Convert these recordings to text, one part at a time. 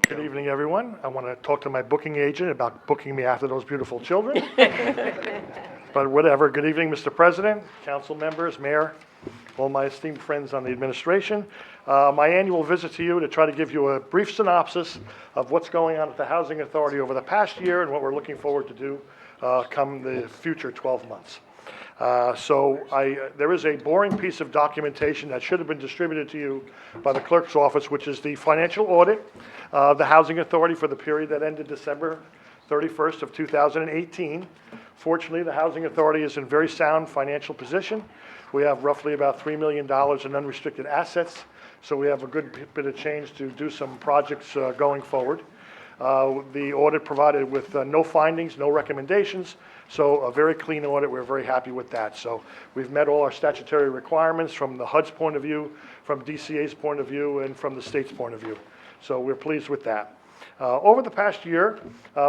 Good evening, everyone. I want to talk to my booking agent about booking me after those beautiful children. But whatever. Good evening, Mr. President, council members, mayor, all my esteemed friends on the administration. My annual visit to you to try to give you a brief synopsis of what's going on at the Housing Authority over the past year and what we're looking forward to do come the future 12 months. There is a boring piece of documentation that should have been distributed to you by the clerk's office, which is the financial audit of the Housing Authority for the period that ended December 31st of 2018. Fortunately, the Housing Authority is in very sound financial position. We have roughly about $3 million in unrestricted assets, so we have a good bit of change to do some projects going forward. The audit provided with no findings, no recommendations, so a very clean audit. We're very happy with that. So we've met all our statutory requirements from the HUD's point of view, from DCA's point of view, and from the state's point of view. So we're pleased with that. Over the past year,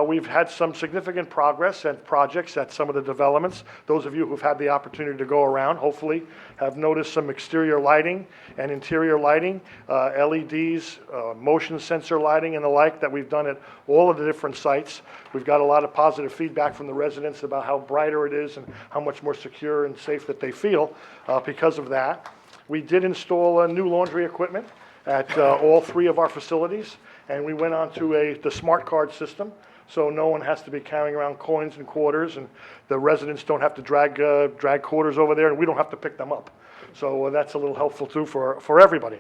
we've had some significant progress and projects at some of the developments. Those of you who've had the opportunity to go around, hopefully, have noticed some exterior lighting and interior lighting, LEDs, motion sensor lighting and the like that we've done at all of the different sites. We've got a lot of positive feedback from the residents about how brighter it is and how much more secure and safe that they feel because of that. We did install new laundry equipment at all three of our facilities. And we went on to the smart card system, so no one has to be carrying around coins and quarters, and the residents don't have to drag quarters over there, and we don't have to pick them up. So that's a little helpful too for everybody.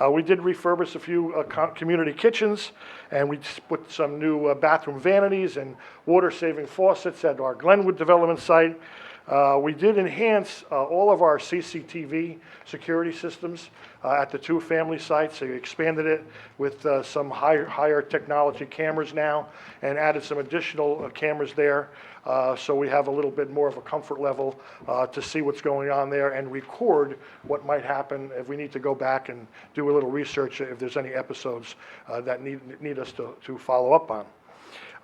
We did refurbish a few community kitchens, and we put some new bathroom vanities and water-saving faucets at our Glenwood development site. We did enhance all of our CCTV security systems at the two family sites. So we expanded it with some higher technology cameras now and added some additional cameras there. So we have a little bit more of a comfort level to see what's going on there and record what might happen if we need to go back and do a little research if there's any episodes that need us to follow up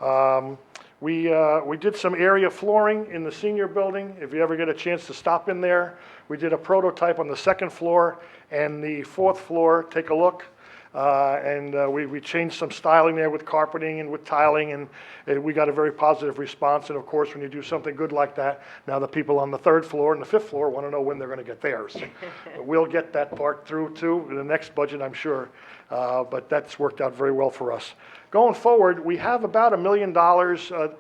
on. We did some area flooring in the senior building. If you ever get a chance to stop in there, we did a prototype on the second floor and the fourth floor. Take a look. We changed some styling there with carpeting and with tiling, and we got a very positive response. And of course, when you do something good like that, now the people on the third floor and the fifth floor want to know when they're going to get theirs. We'll get that part through too in the next budget, I'm sure. But that's worked out very well for us. Going forward, we have about $1 million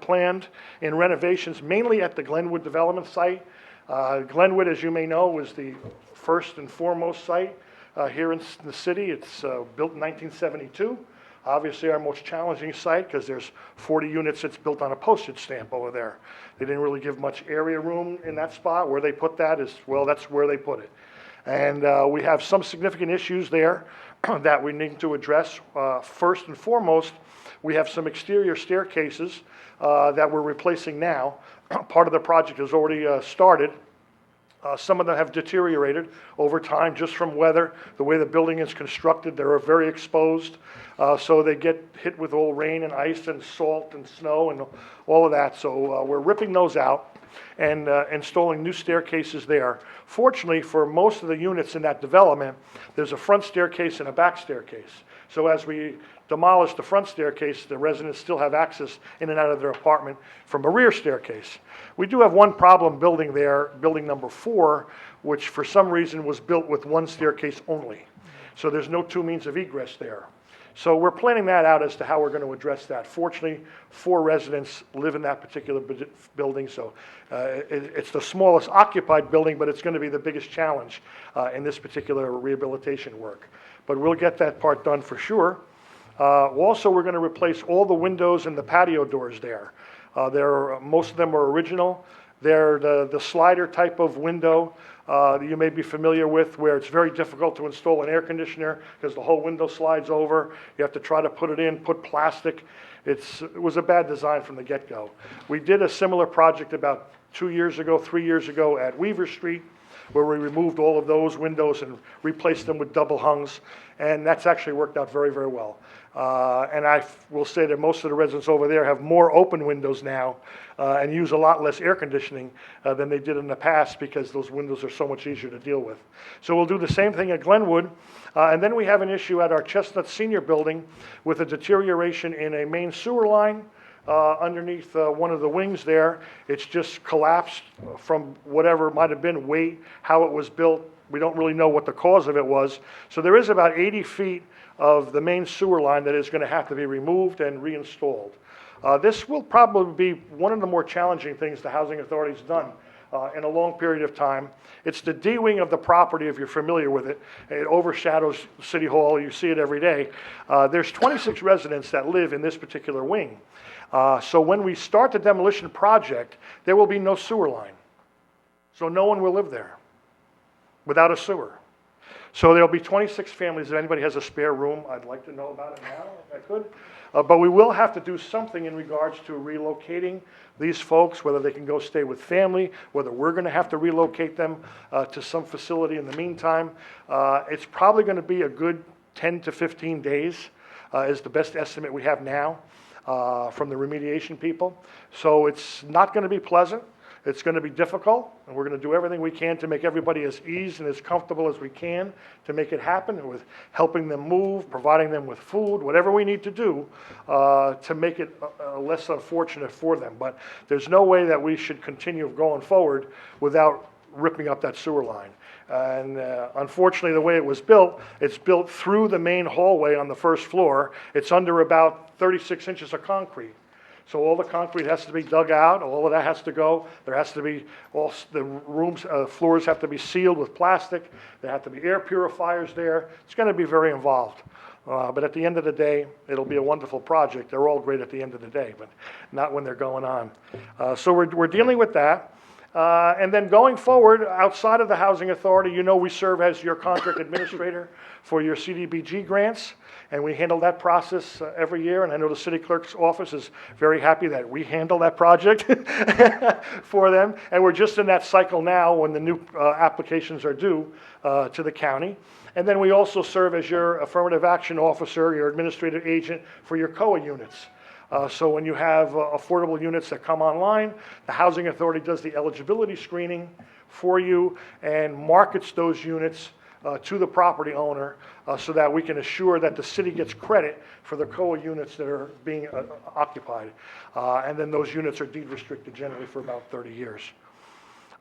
planned in renovations, mainly at the Glenwood development site. Glenwood, as you may know, was the first and foremost site here in the city. It's built in 1972. Obviously our most challenging site because there's 40 units that's built on a postage stamp over there. They didn't really give much area room in that spot. Where they put that is, well, that's where they put it. And we have some significant issues there that we need to address. First and foremost, we have some exterior staircases that we're replacing now. Part of the project has already started. Some of them have deteriorated over time just from weather. The way the building is constructed, they're very exposed. So they get hit with all rain and ice and salt and snow and all of that. So we're ripping those out and installing new staircases there. Fortunately, for most of the units in that development, there's a front staircase and a back staircase. So as we demolish the front staircase, the residents still have access in and out of their apartment from a rear staircase. We do have one problem building there, building number 4, which for some reason was built with one staircase only. So there's no two means of egress there. So we're planning that out as to how we're going to address that. Fortunately, 4 residents live in that particular building, so it's the smallest occupied building, but it's going to be the biggest challenge in this particular rehabilitation work. But we'll get that part done for sure. Also, we're going to replace all the windows and the patio doors there. Most of them are original. They're the slider type of window you may be familiar with, where it's very difficult to install an air conditioner because the whole window slides over. You have to try to put it in, put plastic. It was a bad design from the get-go. We did a similar project about 3 years ago at Weaver Street, where we removed all of those windows and replaced them with double hungs, and that's actually worked out very, very well. And will say that most of the residents over there have more open windows now and use a lot less air conditioning than they did in the past because those windows are so much easier to deal with. So we'll do the same thing at Glenwood. And then we have an issue at our Chestnut Senior Building with a deterioration in a main sewer line underneath one of the wings there. It's just collapsed from whatever might have been weight, how it was built. We don't really know what the cause of it was. So there is about 80 feet of the main sewer line that is going to have to be removed and reinstalled. This will probably be one of the more challenging things the Housing Authority's done in a long period of time. It's the D-wing of the property, if you're familiar with it. It overshadows City Hall. You see it every day. There's 26 residents that live in this particular wing. So when we start the demolition project, there will be no sewer line. So no one will live there without a sewer. So there'll be 26 families. If anybody has a spare room, I'd like to know about it now, if I could. But we will have to do something in regards to relocating these folks, whether they can go stay with family, whether we're going to have to relocate them to some facility in the meantime. It's probably going to be a good 10 to 15 days is the best estimate we have now from the remediation people. So it's not going to be pleasant. It's going to be difficult, and we're going to do everything we can to make everybody as easy and as comfortable as we can to make it happen, with helping them move, providing them with food, whatever we need to do to make it less unfortunate for them. But there's no way that we should continue going forward without ripping up that sewer line. And unfortunately, the way it was built, it's built through the main hallway on the first floor. It's under about 36 inches of concrete. So all the concrete has to be dug out, all of that has to go. There has to be, all the rooms, floors have to be sealed with plastic. There have to be air purifiers there. It's going to be very involved. But at the end of the day, it'll be a wonderful project. They're all great at the end of the day, but not when they're going on. So we're dealing with that. And then going forward, outside of the Housing Authority, you know we serve as your contract administrator for your CDBG grants, and we handle that process every year, and I know the city clerk's office is very happy that we handle that project for them, and we're just in that cycle now when the new applications are due to the county. And then we also serve as your affirmative action officer, your administrative agent for your COA units. So when you have affordable units that come online, the Housing Authority does the eligibility screening for you and markets those units to the property owner so that we can assure that the city gets credit for the COA units that are being occupied. And then those units are deed restricted generally for about 30 years.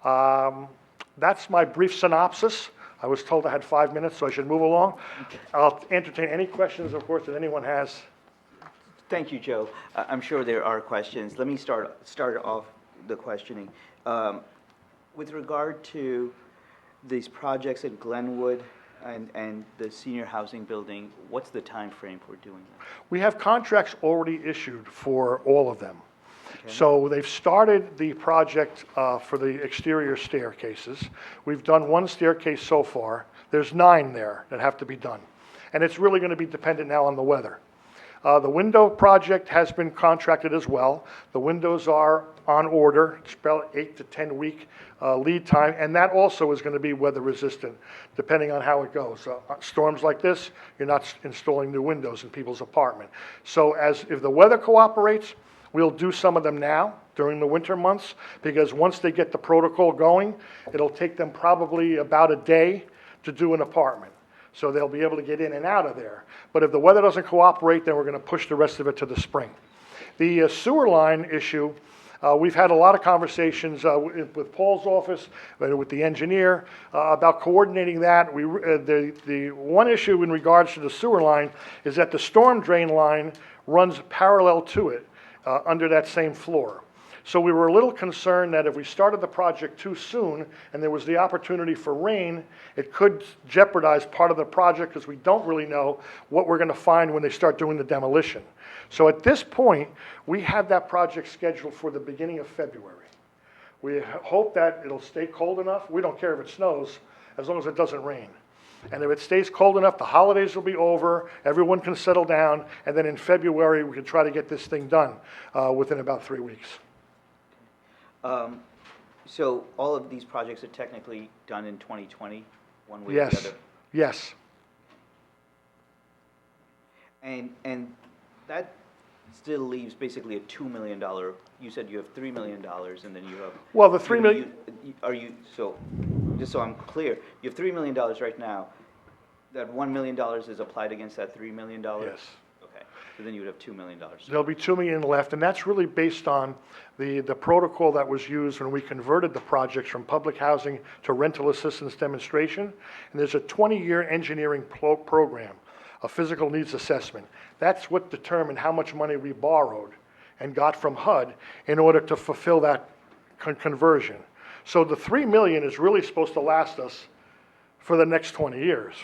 That's my brief synopsis. I was told I had 5 minutes, so I should move along. I'll entertain any questions, of course, that anyone has. Thank you, Joe. I'm sure there are questions. Let me start off the questioning. With regard to these projects at Glenwood and the senior housing building, what's the time frame for doing that? We have contracts already issued for all of them. Okay. So they've started the project for the exterior staircases. We've done one staircase so far. There's 9 there that have to be done. And it's really going to be dependent now on the weather. The window project has been contracted as well. The windows are on order. It's about 8 to 10 week lead time, and that also is going to be weather resistant, depending on how it goes. Storms like this, you're not installing new windows in people's apartment. So if the weather cooperates, we'll do some of them now during the winter months, because once they get the protocol going, it'll take them probably about a day to do an apartment. So they'll be able to get in and out of there. But if the weather doesn't cooperate, then we're going to push the rest of it to the spring. The sewer line issue, we've had a lot of conversations with Paul's office, with the engineer, about coordinating that. The one issue in regards to the sewer line is that the storm drain line runs parallel to it under that same floor. So we were a little concerned that if we started the project too soon and there was the opportunity for rain, it could jeopardize part of the project because we don't really know what we're going to find when they start doing the demolition. So at this point, we have that project scheduled for the beginning of February. We hope that it'll stay cold enough. We don't care if it snows, as long as it doesn't rain. And if it stays cold enough, the holidays will be over, everyone can settle down, and then in February, we can try to get this thing done within about 3 weeks. So all of these projects are technically done in 2020, one way or the other? Yes. And that still leaves basically a $2 million, you said you have $3 million, and then you have. Well, the 3 million, Are you, so, just so I'm clear, you have $3 million right now, that $1 million is applied against that $3 million? yes. Okay, so then you would have $2 million. There'll be 2 million left, and that's really based on the protocol that was used when we converted the projects from public housing to rental assistance demonstration. And there's a 20-year engineering program, a physical needs assessment. That's what determined how much money we borrowed and got from HUD in order to fulfill that conversion. So the 3 million is really supposed to last us for the next 20 years.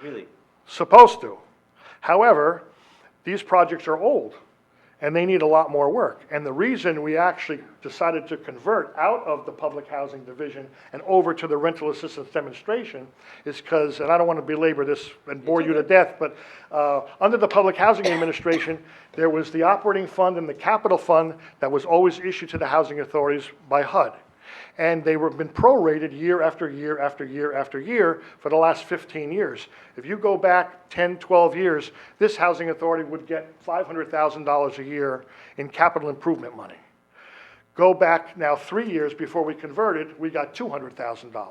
Really? Supposed to. However, these projects are old and they need a lot more work. And the reason we actually decided to convert out of the public housing division and over to the rental assistance demonstration is because, and I don't want to belabor this and bore you to death, but under the Public Housing Administration, there was the operating fund and the capital fund that was always issued to the housing authorities by HUD. And they were been prorated year after year after year after year for the last 15 years. If you go back 10, 12 years, this housing authority would get $500,000 a year in capital improvement money. Go back now 3 years before we converted, we got $200,000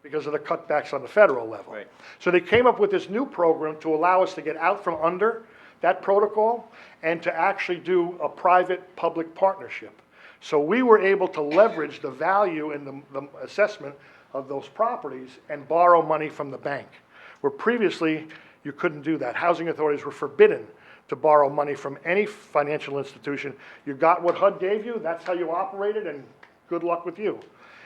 because of the cutbacks on the federal level. Right. So they came up with this new program to allow us to get out from under that protocol and to actually do a private-public partnership. So we were able to leverage the value and the assessment of those properties and borrow money from the bank, where previously you couldn't do that. Housing authorities were forbidden to borrow money from any financial institution. You got what HUD gave you, that's how you operated, and good luck with you.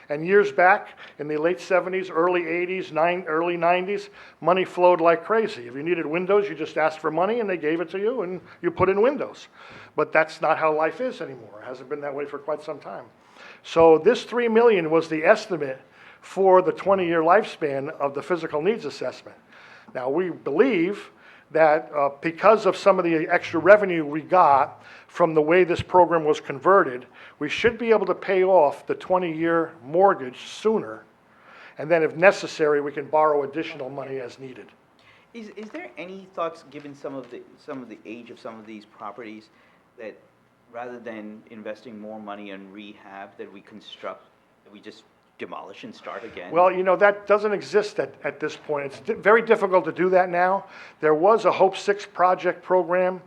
And years back, in the late 70s, early 80s, early 90s, money flowed like crazy. If you needed windows, you just asked for money and they gave it to you and you put in windows. But that's not how life is anymore. It hasn't been that way for quite some time. So this $3 million was the estimate for the 20-year lifespan of the physical needs assessment. Now, we believe that because of some of the extra revenue we got from the way this program was converted, we should be able to pay off the 20-year mortgage sooner, and then if necessary, we can borrow additional money as needed. Is there any thoughts, given some of the age of some of these properties, that rather than investing more money in rehab, that we construct, that we just demolish and start again? Well, you know, that doesn't exist at this point. It's very difficult to do that now. There was a Hope 6 project program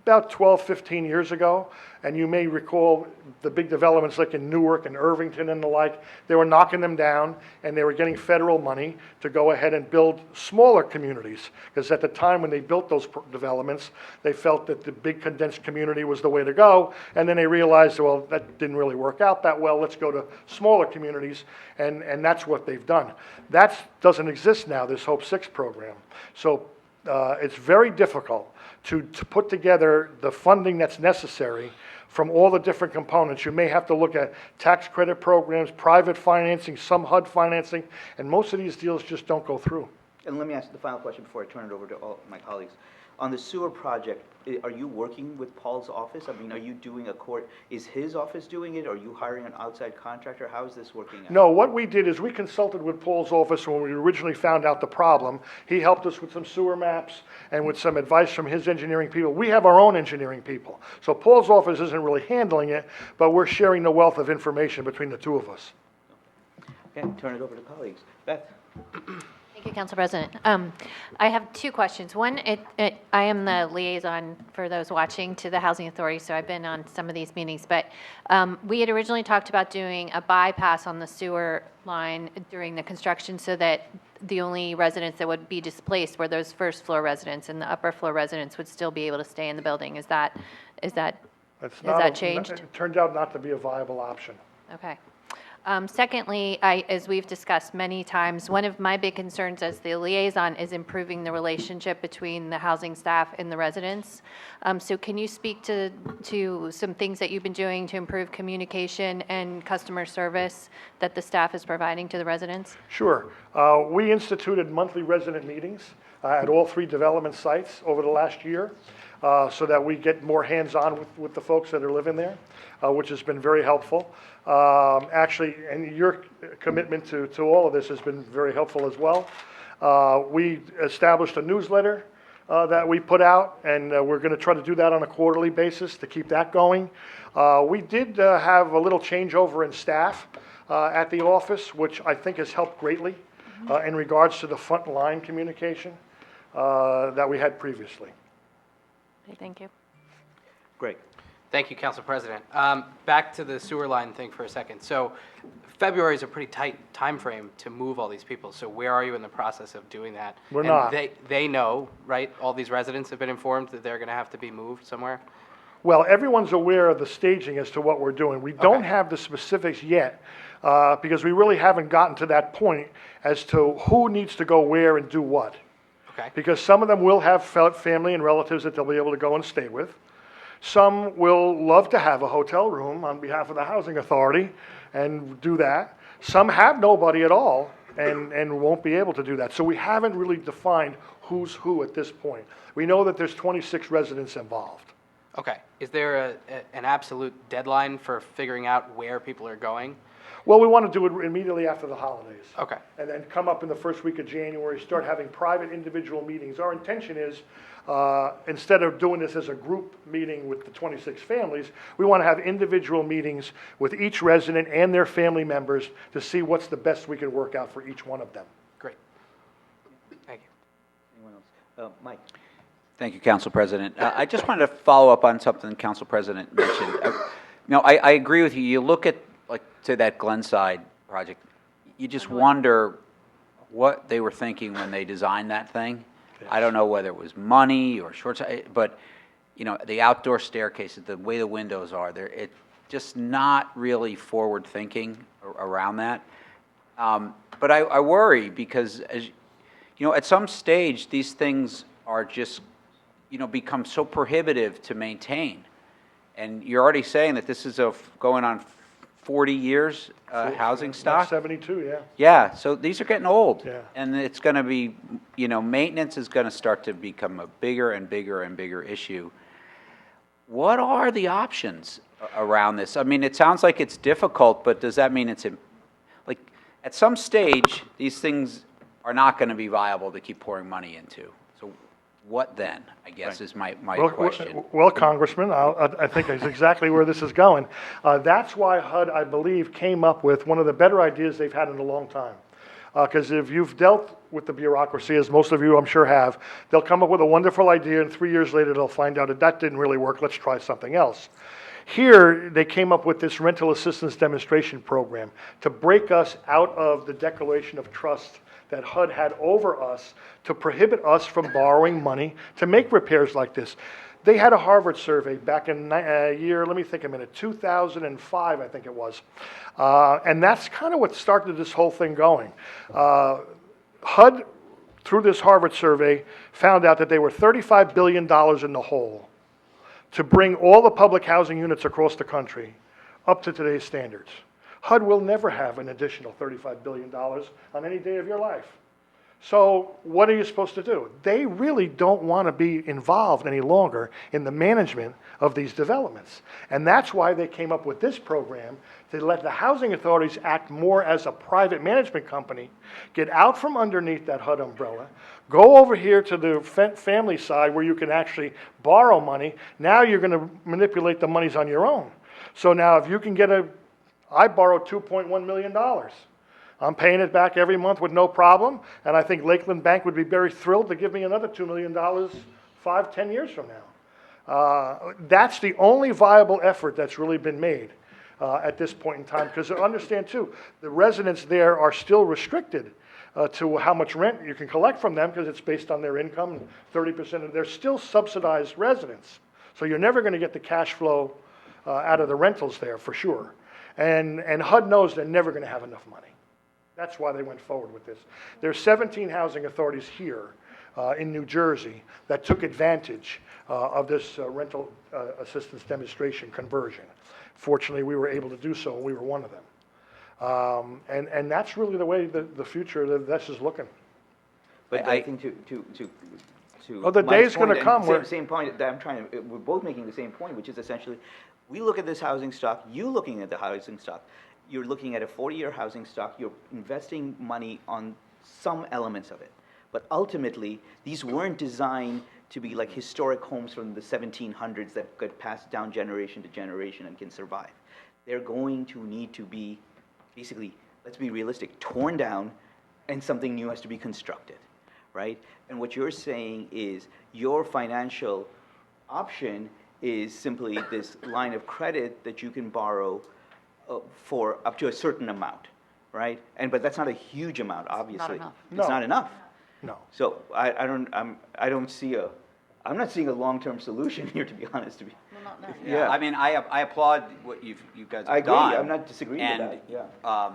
about 12, 15 years ago, and you may recall the big developments like in Newark and Irvington and the like. They were knocking them down, and they were getting federal money to go ahead and build smaller communities, because at the time when they built those developments, they felt that the big condensed community was the way to go, and then they realized, well, that didn't really work out that well. Let's go to smaller communities, and that's what they've done. That doesn't exist now, this Hope 6 program. So it's very difficult to put together the funding that's necessary from all the different components. You may have to look at tax credit programs, private financing, some HUD financing, and most of these deals just don't go through. And let me ask the final question before I turn it over to all my colleagues. On the sewer project, are you working with Paul's office? I mean, are you doing is his office doing it? Are you hiring an outside contractor? How is this working out? No, what we did is we consulted with Paul's office when we originally found out the problem. He helped us with some sewer maps and with some advice from his engineering people. We have our own engineering people. So Paul's office isn't really handling it, but we're sharing the wealth of information between the two of us. Okay, turn it over to colleagues. Beth? Thank you, Council President. I have two questions. One, I am the liaison, for those watching, to the Housing Authority, so I've been on some of these meetings. But we had originally talked about doing a bypass on the sewer line during the construction so that the only residents that would be displaced were those first floor residents, and the upper floor residents would still be able to stay in the building. Has that changed? It turned out not to be a viable option. Okay. Secondly, as we've discussed many times, one of my big concerns as the liaison is improving the relationship between the housing staff and the residents. So can you speak to some things that you've been doing to improve communication and customer service that the staff is providing to the residents? Sure. We instituted monthly resident meetings at all 3 development sites over the last year so that we get more hands-on with the folks that are living there, which has been very helpful. Actually, and your commitment to all of this has been very helpful as well. We established a newsletter that we put out, and we're going to try to do that on a quarterly basis to keep that going. We did have a little changeover in staff at the office, which I think has helped greatly in regards to the front line communication that we had previously. Okay, thank you. Great. Thank you, Council President. Back to the sewer line thing for a second. So February is a pretty tight time frame to move all these people. So where are you in the process of doing that? We're And not. They know, right? All these residents have been informed that they're going to have to be moved somewhere? Well, everyone's aware of the staging as to what we're doing. We don't Okay. have the specifics yet, because we really haven't gotten to that point as to who needs to go where and do what. Okay. Because some of them will have family and relatives that they'll be able to go and stay with. Some will love to have a hotel room on behalf of the housing authority and do that. Some have nobody at all and won't be able to do that. So we haven't really defined who's who at this point. We know that there's 26 residents involved. Okay. Is there an absolute deadline for figuring out where people are going? Well, we want to do it immediately after the holidays. Okay. And then come up in the first week of January, start having private individual meetings. Our intention is, instead of doing this as a group meeting with the 26 families, we want to have individual meetings with each resident and their family members to see what's the best we can work out for each one of them. Great. Thank you. Anyone else? Mike? Thank you, Council President. I just wanted to follow up on something the Council President mentioned. I agree with you. You look at, like, to that Glenside project, you just wonder what they were thinking when they designed that thing. I don't know whether it was money or short, but, the outdoor staircases, the way the windows are, it's just not really forward-thinking around that. But I worry because, at some stage, these things are just, become so prohibitive to maintain. And you're already saying that this is going on 40 years housing stock? 72, yeah. Yeah, so these are getting old. Yeah. And it's going to be, maintenance is going to start to become a bigger and bigger and bigger issue. What are the options around this? I mean, it sounds like it's difficult, but does that mean like, at some stage, these things are not going to be viable to keep pouring money into? So what then, I guess, is my question. Well, Congressman, I think that's exactly where this is going. That's why HUD, I believe, came up with one of the better ideas they've had in a long time. Because if you've dealt with the bureaucracy, as most of you I'm sure have, they'll come up with a wonderful idea, and 3 years later they'll find out that didn't really work, let's try something else. Here, they came up with this rental assistance demonstration program to break us out of the declaration of trust that HUD had over us to prohibit us from borrowing money to make repairs like this. They had a Harvard survey back in year, let me think a minute, 2005, I think it was. And that's kind of what started this whole thing going. HUD, through this Harvard survey, found out that they were $35 billion in the hole to bring all the public housing units across the country up to today's standards. HUD will never have an additional $35 billion on any day of your life. So what are you supposed to do? They really don't want to be involved any longer in the management of these developments. And that's why they came up with this program to let the housing authorities act more as a private management company, get out from underneath that HUD umbrella, go over here to the family side where you can actually borrow money. Now you're going to manipulate the monies on your own. So now if you can get I borrowed $2.1 million. I'm paying it back every month with no problem, and I think Lakeland Bank would be very thrilled to give me another $2 million 5-10 years from now. That's the only viable effort that's really been made at this point in time, because understand too, the residents there are still restricted to how much rent you can collect from them because it's based on their income, 30% of they're still subsidized residents. So you're never going to get the cash flow out of the rentals there for sure. And HUD knows they're never going to have enough money. That's why they went forward with this. There's 17 housing authorities here in New Jersey that took advantage of this rental assistance demonstration conversion. Fortunately, we were able to do so, and we were one of them. And that's really the way the future of this is looking. But I think Oh, the Mike's day's gonna point, come and where- same point that I'm trying to, we're both making the same point, which is essentially, we look at this housing stock, you looking at the housing stock, you're looking at a 40-year housing stock, you're investing money on some elements of it. But ultimately, these weren't designed to be like historic homes from the 1700s that get passed down generation to generation and can survive. They're going to need to be, basically, let's be realistic, torn down, and something new has to be constructed, right? And what you're saying is your financial option is simply this line of credit that you can borrow for up to a certain amount, right? But that's not a huge amount, obviously. enough. It's No. not enough. No. So I don't see I'm not seeing a long-term solution here, to be honest. Yeah, I mean, I applaud what you guys I have agree. done. I'm not disagreeing with and, that, yeah.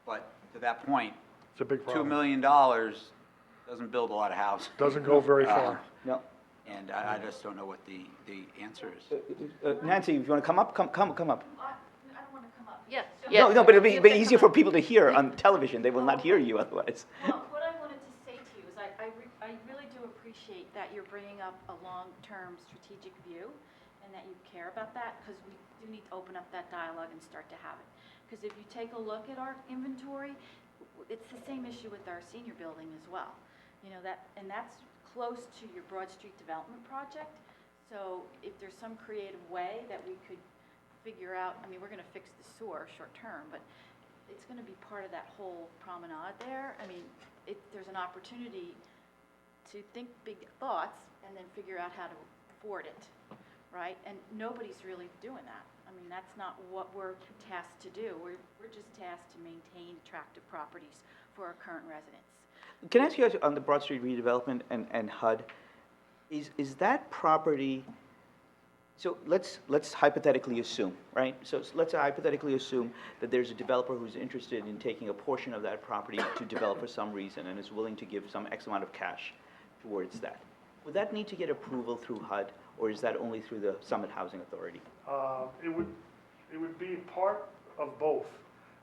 But to that point, It's a big $2 problem. million doesn't build a lot of houses. Doesn't go very far. No. And I just don't know what the answer is. Nancy, if you want to come up, come up. I don't want to come up. Yes. No, but it'll be easier for people to hear on television. They will not hear you otherwise. Well, what I wanted to say to you is I really do appreciate that you're bringing up a long-term strategic view and that you care about that, because we do need to open up that dialogue and start to have it. Because if you take a look at our inventory, it's the same issue with our senior building as well. You know, and that's close to your Broad Street Development project. So if there's some creative way that we could figure out, I mean, we're going to fix the sewer short term, but it's going to be part of that whole promenade there. I mean, there's an opportunity to think big thoughts and then figure out how to afford it, right? And nobody's really doing that. I mean, that's not what we're tasked to do. We're just tasked to maintain attractive properties for our current residents. Can I ask you guys on the Broad Street redevelopment and HUD, is that property, so let's hypothetically assume, right? So let's hypothetically assume that there's a developer who's interested in taking a portion of that property to develop for some reason and is willing to give some X amount of cash towards that. Would that need to get approval through HUD, or is that only through the Summit Housing Authority? It would be part of both.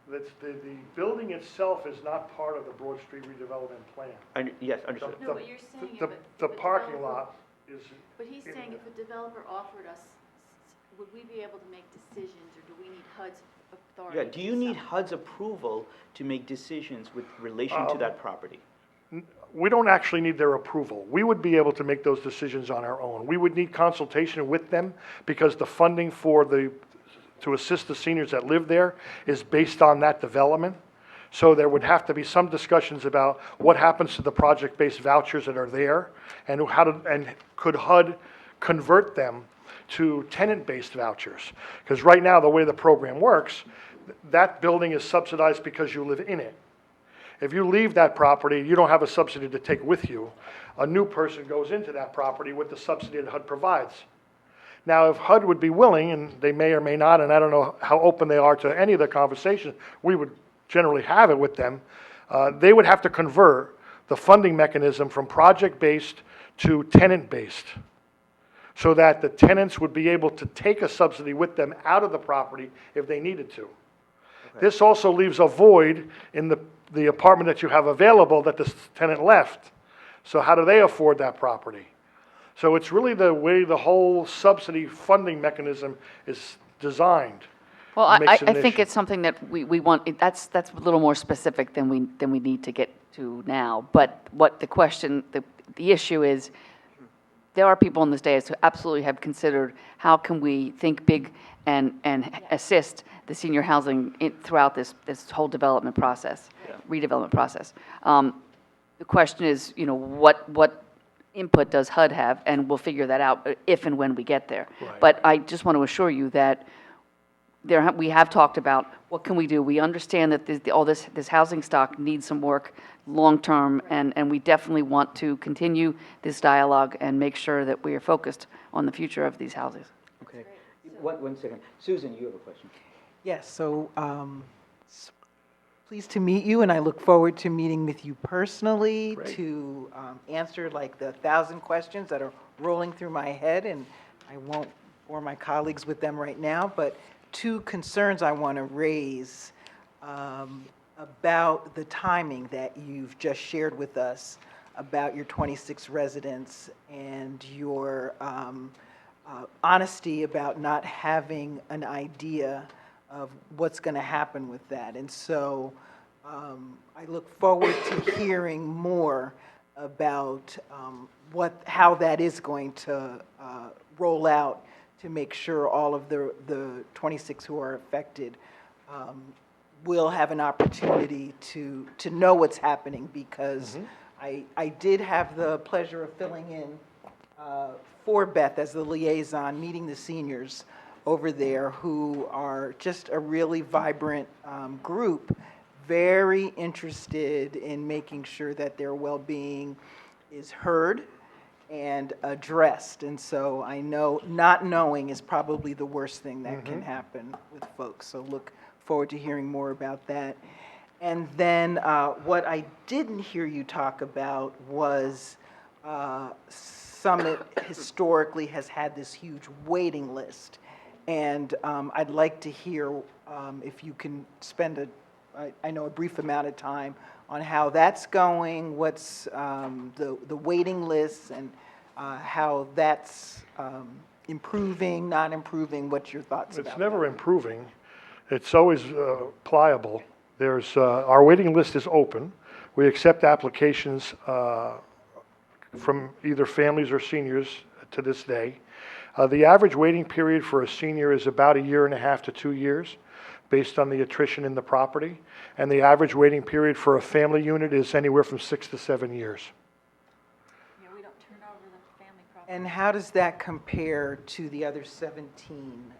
That's the building itself is not part of the Broad Street redevelopment plan. Yes, understood. No, but you're saying The if the if a parking developer- lot is. But he's saying if a developer offered us, would we be able to make decisions, or do we need HUD's authority? Yeah, do you to need decide? HUD's approval to make decisions with relation to that property? We don't actually need their approval. We would be able to make those decisions on our own. We would need consultation with them because the funding to assist the seniors that live there is based on that development. So there would have to be some discussions about what happens to the project-based vouchers that are there and could HUD convert them to tenant-based vouchers? Because right now, the way the program works, that building is subsidized because you live in it. If you leave that property, you don't have a subsidy to take with you. A new person goes into that property with the subsidy that HUD provides. Now, if HUD would be willing, and they may or may not, and I don't know how open they are to any of the conversation, we would generally have it with them, they would have to convert the funding mechanism from project-based to tenant-based, so that the tenants would be able to take a subsidy with them out of the property if they needed to. This also leaves a void in the apartment that you have available that the tenant left. So how do they afford that property? So it's really the way the whole subsidy funding mechanism is designed. Well, I makes it an think issue. it's something that we want, that's a little more specific than we need to get to now. But what the question, the issue is, there are people in this dais who absolutely have considered, how can we think big and assist the senior housing throughout this whole development process, redevelopment process. The question is, what input does HUD have? And we'll figure that out if and when we get there. Right. But I just want to assure you that we have talked about what can we do. We understand that all this housing stock needs some work long-term, and we definitely want to continue this dialogue and make sure that we are focused on the future of these houses. Okay. One second. Susan, you have a question. Yes, so pleased to meet you, and I look forward to meeting with you personally Great. to answer like the 1,000 questions that are rolling through my head, and I won't bore my colleagues with them right now, but two concerns I want to raise about the timing that you've just shared with us about your 26 residents and your honesty about not having an idea of what's going to happen with that. And so I look forward to hearing more about how that is going to roll out to make sure all of the 26 who are affected will have an opportunity to know what's happening, because I did have the pleasure of filling in for Beth as the liaison, meeting the seniors over there, who are just a really vibrant group, very interested in making sure that their well-being is heard and addressed. And so I know not knowing is probably the worst thing that can happen with folks. So look forward to hearing more about that. And then what I didn't hear you talk about was Summit historically has had this huge waiting list. And I'd like to hear if you can spend a brief amount of time on how that's going, what's the waiting lists, and how that's improving, not improving. What's your thoughts about It's never improving. It's always pliable. Our waiting list is open. We accept applications from either families or seniors to this day. The average waiting period for a senior is about 1.5 to 2 years, based on the attrition in the property. And the average waiting period for a family unit is anywhere from 6 to 7 years. Yeah, we don't turn over the family property. And how does that compare to the other 17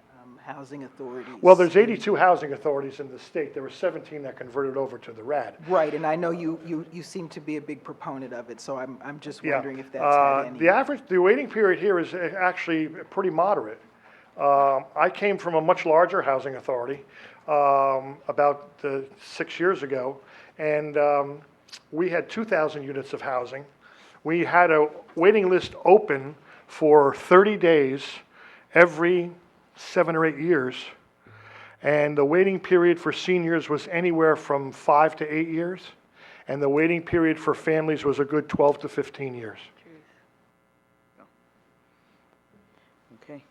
housing authorities? Well, there's 82 housing authorities in the state. There were 17 that converted over to the RAD. Right, and I know you seem to be a big proponent of it, so I'm just Yeah. wondering if that's had any. The waiting period here is actually pretty moderate. I came from a much larger housing authority about 6 years ago, and we had 2,000 units of housing. We had a waiting list open for 30 days every 7 or 8 years, and the waiting period for seniors was anywhere from 5 to 8 years, and the waiting period for families was a good 12 to 15 years. Okay.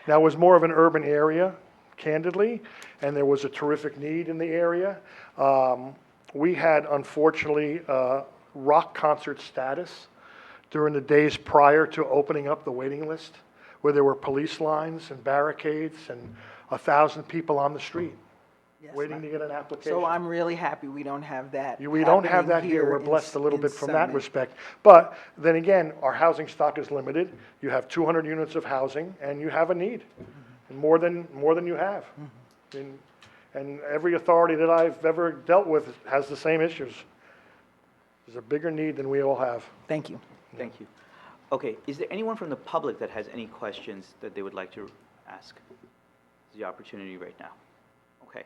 Now, it was more of an urban area, candidly, and there was a terrific need in the area. We had, unfortunately, rock concert status during the days prior to opening up the waiting list, where there were police lines and barricades and 1,000 people on the street Yes, waiting to get an application. So I'm really happy we don't have that. We don't have that happening here. We're in- blessed a little in bit from that Summit. respect. But then again, our housing stock is limited. You have 200 units of housing, and you have a need, and more than you have. And every authority that I've ever dealt with has the same issues. There's a bigger need than we all have. Thank you. Thank you. Okay, is there anyone from the public that has any questions that they would like to ask? This is the opportunity right now. Okay.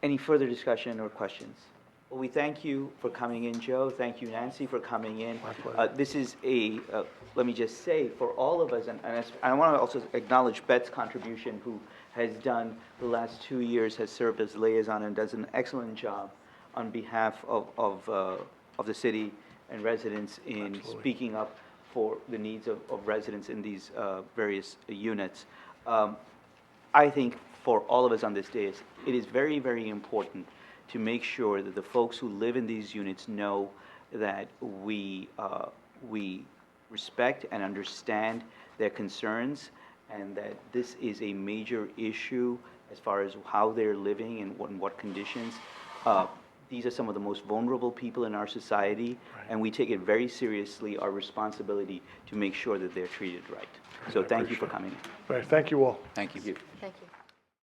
Any further discussion or questions? Well, we thank you for coming in, Joe. Thank you, Nancy, for coming in. My pleasure. This is let me just say, for all of us, and I want to also acknowledge Beth's contribution, who has done the last 2 years, has served as liaison and does an excellent job on behalf of the city and residents in speaking up for the needs of residents in these various units. I think for all of us on this dais, it is very, very important to make sure that the folks who live in these units know that we respect and understand their concerns, and that this is a major issue as far as how they're living and in what conditions. These are some of the most vulnerable people in our society, and we take it very seriously, our responsibility to make sure that they're treated right. So thank you for coming in. Right, thank you all. Thank you. Thank you.